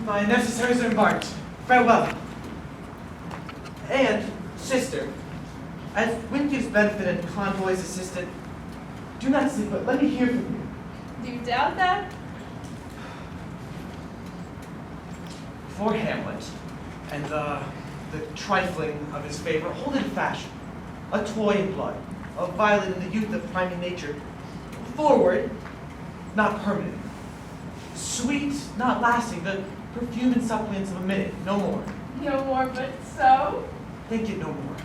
My necessaries are embarked. Farewell. And, sister, as Winki's benefit and convoy's assistant, do not sleep, but let me hear from you. Do you doubt that? For Hamlet, and the trifling of his favor, hold in fashion, a toy in blood, a violet in the youth of priming nature, forward, not permanent, sweet, not lasting, the perfume and suppliance of a minute, no more. No more, but so? Think it no more.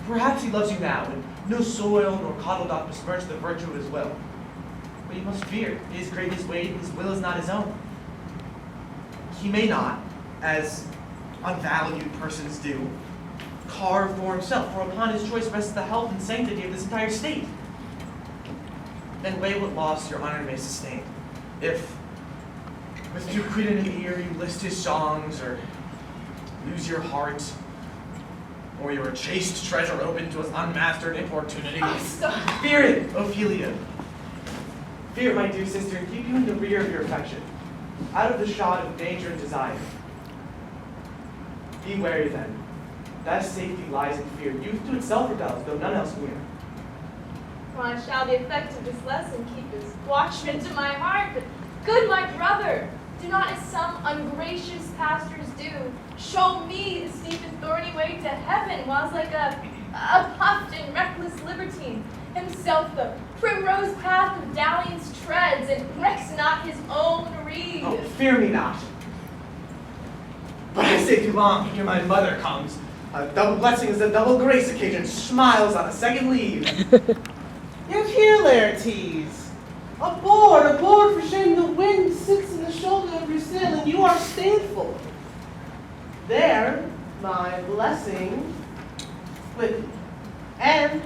Perhaps he loves you now, and no soil nor coddle doth besmirch the virtue of his will. But you must fear, his great his weight, his will is not his own. He may not, as unvalued persons do, carve for himself, for upon his choice rests the health and sanctity of this entire state. Then weigh what loss your honor may sustain. If, with due credence in ear, you list his songs, or lose your heart, or your chaste treasure open to his unmastered importunity. Oh, stop. Fear it, Ophelia. Fear it, my dear sister, and keep you in the rear of your affection, out of the shot of danger and desire. Be wary then. That safety lies in fear. Youth to itself rebels, though none else near. Well, I shall the effect of this lesson keep as watchman to my heart, but good my brother, do not as some ungracious pastors do, show me the steep and thorny way to heaven, whilst like a puffed and reckless libertine, himself the primrose path of dalliance treads, and recks not his own reed. Oh, fear me not. But I stay too long, here my mother comes. A double blessing is a double grace occasion, smiles on a second leave. Look here, Laertes. Aboard for shame, the wind sits in the shoulder of your sail, and you are stateful. There, my blessing with you. And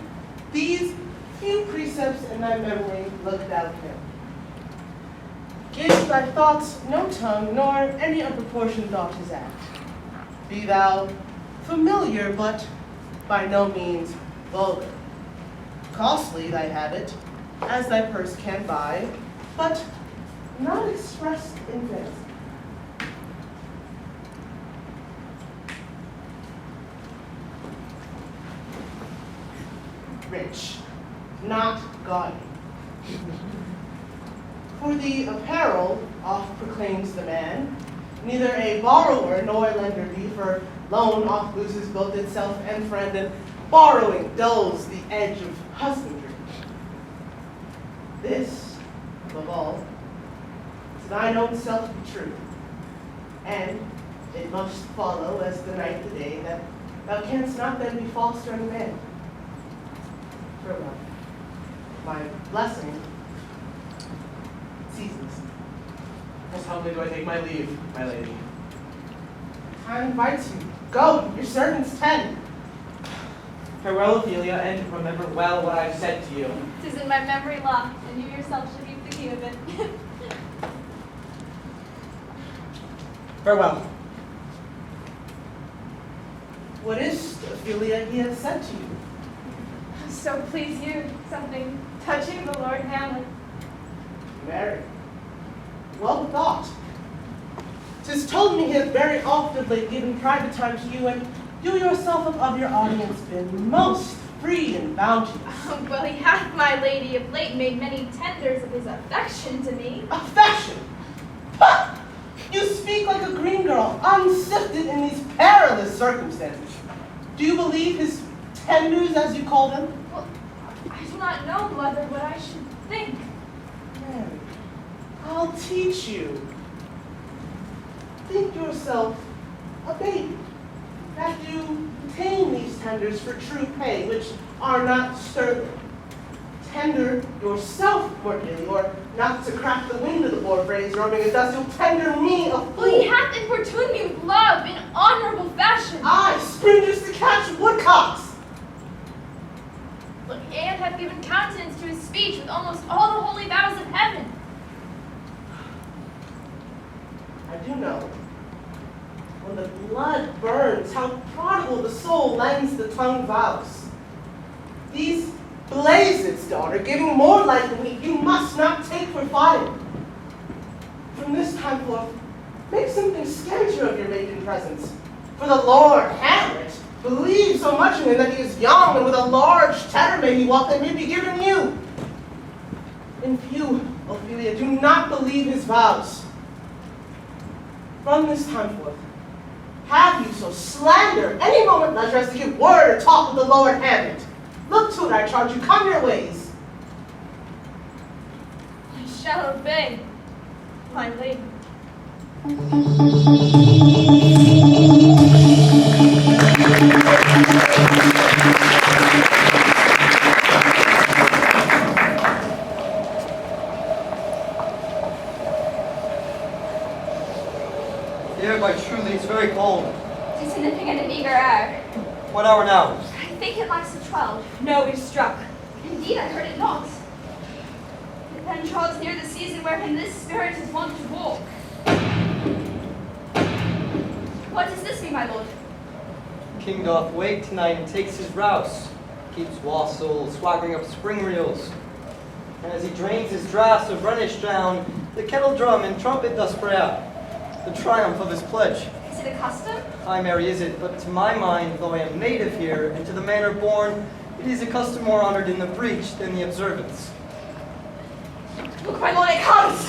these few precepts in thy memory look thou him. Give thy thoughts no tongue, nor any unproportioned thought his act. Be thou familiar, but by no means vulgar. Costly thy habit, as thy purse can buy, but not expressed in fancy. Rich, not gaudy. For the apparel oft proclaims the man, neither a borrower nor a lender be, for loan oft loses both itself and friend, and borrowing dulls the edge of husbandry. This, above all, to thine own self be true, and it must follow as the night the day that thou canst not then be false to any man. Farewell. My blessing ceases. Most humbly do I take my leave, my lady. Time invites you. Go, your servants tend. Farewell, Ophelia, and remember well what I've said to you. 'Tis in my memory locked, and you yourself shall keep the key of it. Farewell. What is Ophelia he has said to you? So please you, something touching the Lord Hamlet. Mary, well thought. 'Tis told me he hath very oft of late given private time to you, and you yourself of your audience been most free and bounteous. Well, he hath, my lady, of late made many tenders of his affection to me. Affection! Pah! You speak like a green girl, unsifted in these perilous circumstances. Do you believe his tenders, as you call them? Well, I do not know, mother, what I should think. Mary, I'll teach you. Think yourself a baby, that you obtain these tenders for true pay, which are not sterling. Tender yourself, Cordelia, or not to crack the wind of the poor phrase roaming, and thus you'll tender me a fool. Well, he hath importuned me with love in honorable fashion. Aye, springers to catch woodcocks. Look, and hath given countenance to his speech with almost all the holy vows of heaven. I do know, when the blood burns, how prodigal the soul lends the tongue vows. These blaze its daughter, giving more light than heat, you must not take for fire. From this time forth, Make something scantier of your maiden presence. For the Lord Hamlet believes so much in him that he is young, and with a large tether may he walk that may be given you. And you, Ophelia, do not believe his vows. From this time forth, have you so slander any moment leisure as to give word or talk with the Lord Hamlet. Look to it, I charge you, come your ways. I shall obey, my lady. Here, by truly, it's very cold. Tis a nipping and an eager air. What hour now? I think it likes the 12. No, we've struck. Indeed, I heard it not. It then draws near the season wherein this spirit is wont to walk. What does this mean, my lord? King doth wake tonight and takes his rouse. Keeps wassail, swaggering up spring reels. And as he drains his draughts of Rhenish down, the kettle drum and trumpet doth spray out. The triumph of his pledge. Is it a custom? Aye, Mary, is it, but to my mind, though I am native here, and to the manner born, it is a custom more honored in the breach than the observance. Look, my lord, it comes!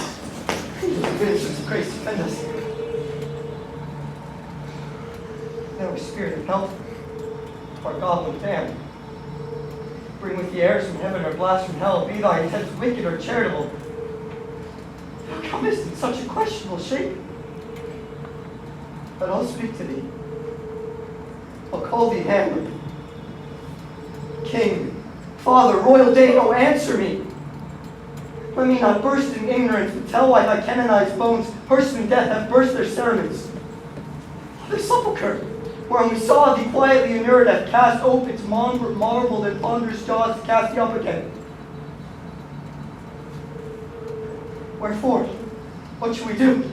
Ministers of grace, defend us. Now, spirit of health, our goblin fan, bring with the airs from heaven or blast from hell, be thy intent wicked or charitable. Thou comest in such a questionable shape. But I'll speak to thee. I'll call thee Hamlet. King, Father, Royal Dane, oh answer me. Let me not burst in ignorance, but tell why thy canonized bones, hearse in death, have burst their cerements. The sepulchre, wherein we saw thee quietly inured, hath cast ope its marbled and ponderous jaws to cast thee up again. Wherefore? What shall we do?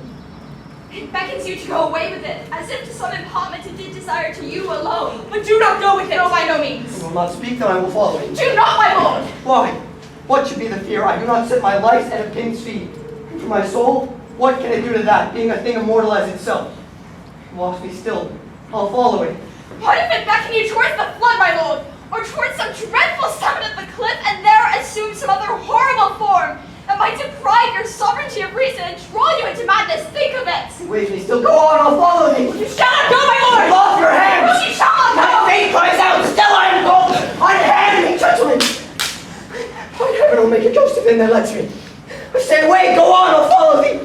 It beckons you to go away with it, as if to some impartment it did desire to you alone. But do not go with it! No, by no means. I will not speak, then I will follow it. Do not, my lord! Why? What should be the fear? I do not set my life at a pin's feet. And for my soul, what can it do to that, being a thing immortal as itself? Walk me still. I'll follow it. What if it beckon you towards the flood, my lord? Or towards some dreadful summit of the cliff, and there assume some other horrible form that might deprive your sovereignty of reason and draw you into madness? Think of it! Wait me still. Go on, I'll follow thee. You shall not go, my lord! Take off your hands! You shall not go! My fate cries out, still I am called. Unhand me, gentlemen! Why heaven will make a ghost of him that lets me. Stay away, go on, I'll follow thee.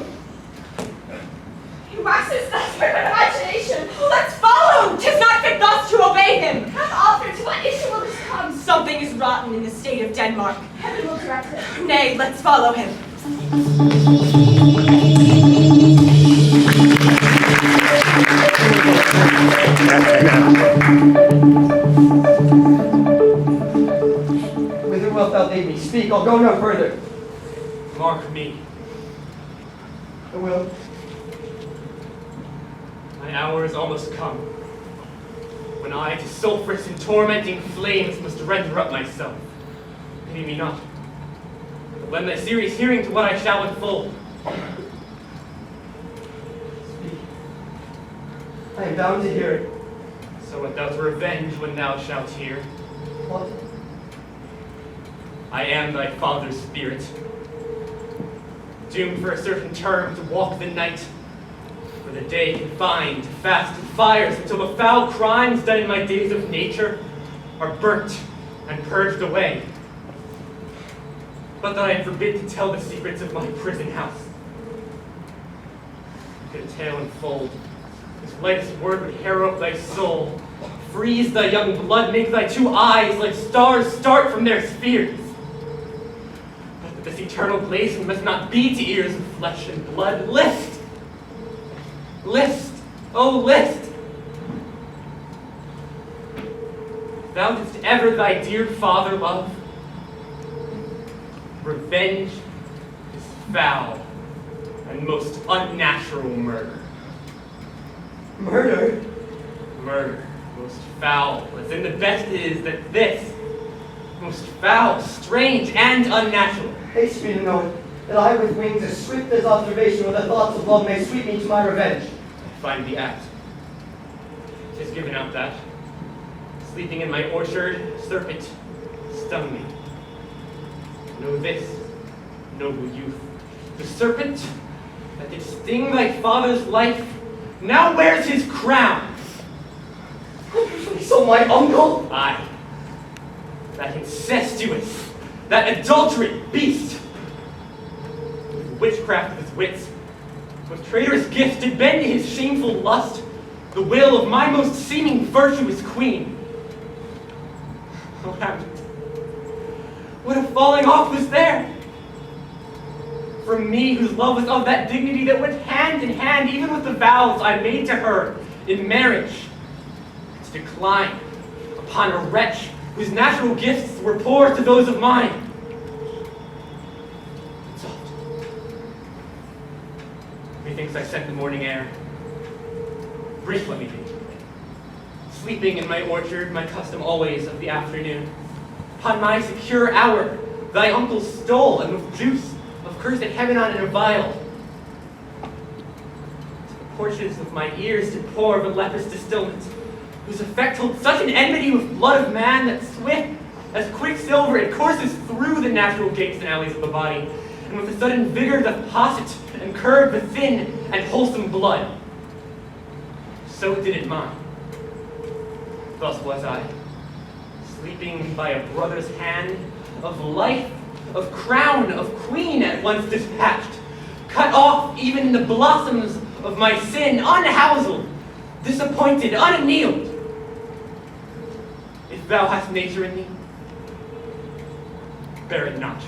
He waxes desperate with imagination. Let's follow! 'Tis not fit thus to obey him! Have offered, to what issue will this come? Something is rotten in the state of Denmark. Heaven will direct it. Nay, let's follow him. Whither wilt thou lead me? Speak, I'll go no further. Mark me. I will. My hour is almost come, when I to sulphurous and tormenting flames must render up myself. Pity me not, but lend thy serious hearing to what I shall unfold. Speak. I am bound to hear it. So wilt thou to revenge when thou shalt hear. What? I am thy father's spirit, doomed for a certain term to walk the night, for the day confined to fast and fires, until the foul crimes done in my days of nature are burnt and purged away. But that I am forbid to tell the secrets of my prison house. Could a tale unfold, whose lightest word would harrow up thy soul, freeze thy young blood, make thy two eyes like stars start from their spheres. But that this eternal blazon must not be to ears of flesh and blood. List! List! Oh, list! Thou didst ever thy dear father love. Revenge is foul and most unnatural murder. Murder? Murder, most foul, as in the best is that this, most foul, strange, and unnatural. Haste me to know it. that I with wings as swift as observation with the thoughts of love may sweep me to my revenge. Find the act. 'Tis given out that, sleeping in my orchard, serpent stung me. Know this, noble youth, the serpent that did sting thy father's life now wears his crown. So my uncle? Aye, that incestuous, that adulterate beast, with witchcraft of his wits, with traitorous gifts did bend to his shameful lust the will of my most seeming virtuous queen. Oh, Hamlet, what a falling off was there! From me, whose love was of that dignity that went hand in hand even with the vows I made to her in marriage, to decline upon a wretch whose natural gifts were poor to those of mine. Soft. Methinks I scent the morning air. Brief let me be. Sleeping in my orchard, my custom always of the afternoon. Upon my secure hour, thy uncle stole, and with juice of cursed heaven on in a vial. To the porches of my ears did pour the leprous distilment, whose effect holds such an enmity with blood of man that swift as quicksilver it courses through the natural gates and alleys of the body, and with a sudden vigor doth posset and curb the thin and wholesome blood. So did it mine. Thus was I, sleeping by a brother's hand, of life, of crown, of queen at once dispatched, cut off even the blossoms of my sin, unhoused, disappointed, unannealed. If thou hast nature in thee, bear it not.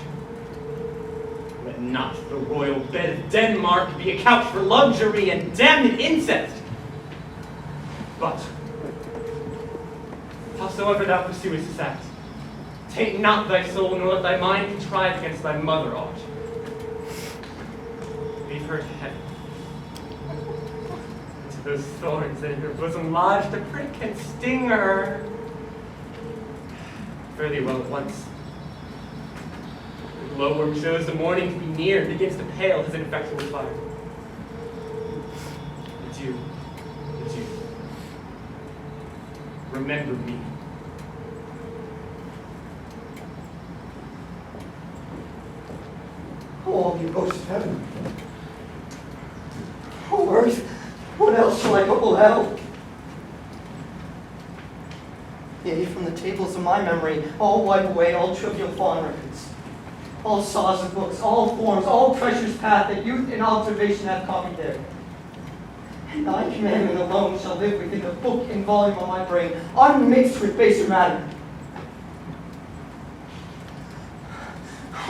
Let not the royal bed of Denmark be a couch for luxury and damned incest. But, howsoever thou pursuest this act, taint not thy soul, nor let thy mind contrive against thy mother aught. Leave her to heaven. To those thorns that in her bosom lodge to prick and sting her. Fare thee well at once. The glowworm shows the morning to be near and begins to pale his ineffectual fire. Adieu, adieu. Remember me. Oh, you ghost of heaven. Oh, earth, what else shall I call hell? Yea, from the tables of my memory, all wipe away all trivial fawn records, all saws of books, all forms, all treasures path that youth and observation have copied there. And thy commandment alone shall live within the book and volume of my brain, unmixed with baser matter.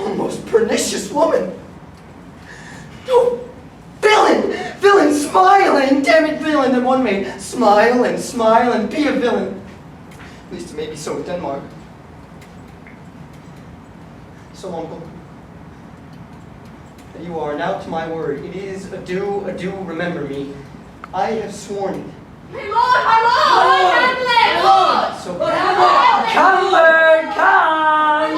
Oh, most pernicious woman! Oh, villain! Villain, smiling! Damn it, villain, that one may smile and be a villain. At least it may be so with Denmark. So, uncle, that you are now to my word. It is adieu, adieu, remember me. I have sworn it. My lord! My lord! Hamlet! Lord! So, Hamlet! come!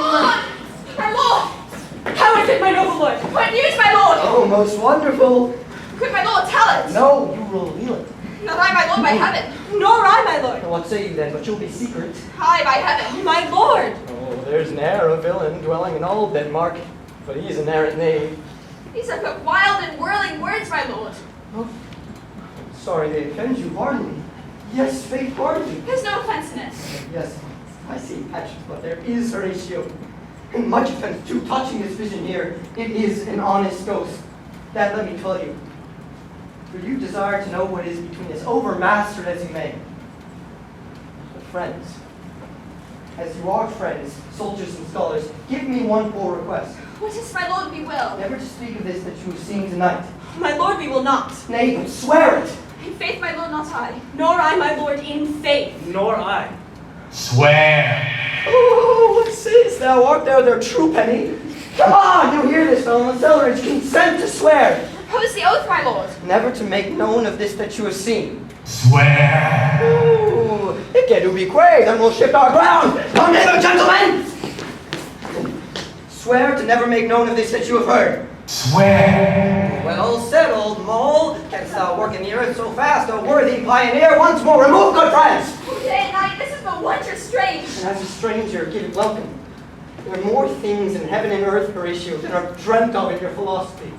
My lord! How is it, my noble lord? What news, my lord? Oh, most wonderful. Could my lord tell it? No, you will reveal it. Not I, my lord, by heaven. Nor I, my lord. What say you then? But you'll be secret. I, by heaven. My lord. Oh, there's ne'er a villain dwelling in all Denmark, but he's an errant knave. These are but wild and whirling words, my lord. Oh, sorry they offend you heartily. Yes, faith heartily. There's no offense in it. Yes, I see patches, but there is Horatio. And much offense too, touching this vision here. It is an honest ghost. That let me tell you. For you desire to know what is between us, overmastered as you may. But friends, as you are friends, soldiers and scholars, give me one poor request. What is my lord we will? Never to speak of this that you have seen tonight. My lord, we will not. Nay, but swear it! In faith, my lord, not I. Nor I, my lord, in faith. Nor I. Swear. Oh, what sayest thou? Art thou their true penny? Come on, you hear this, fellow Celeridge, consent to swear. Propose the oath, my lord. Never to make known of this that you have seen. Swear. Ooh, icke do be quay, then we'll shift our ground. Come hither, gentlemen! Swear to never make known of this that you have heard. Swear. Well said, old mole. Canst thou work in the earth so fast, O worthy pioneer? Once more, remove, good friends! Day and night, this is but wonder strange. And as a stranger, give it welcome. There are more things in heaven and earth, Horatio, than are dreamt of in your philosophy.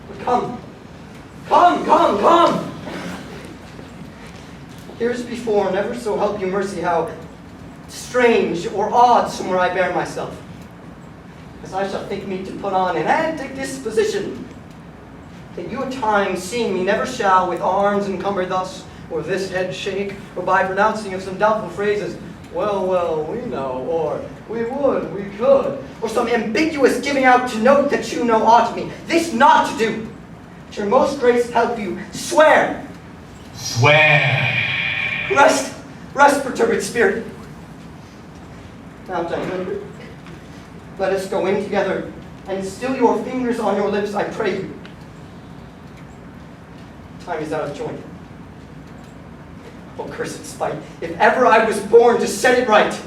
But come. Here's before, never so help you mercy, how strange or odd somewhere I bear myself, as I shall think me to put on an antic disposition, that you at times, seeing me, never shall with arms encumbered thus, or this head shake, or by pronouncing of some doubtful phrases, well, we know, or we would, we could, or some ambiguous giving out to note that you know aught of me, this not to do. That your most grace help you, swear. Swear. Rest, perturbed spirit. Now, gentlemen, let us go in together, and still your fingers on your lips, I pray you. Time is out of joint. Oh, cursed spite, if ever I was born to set it right.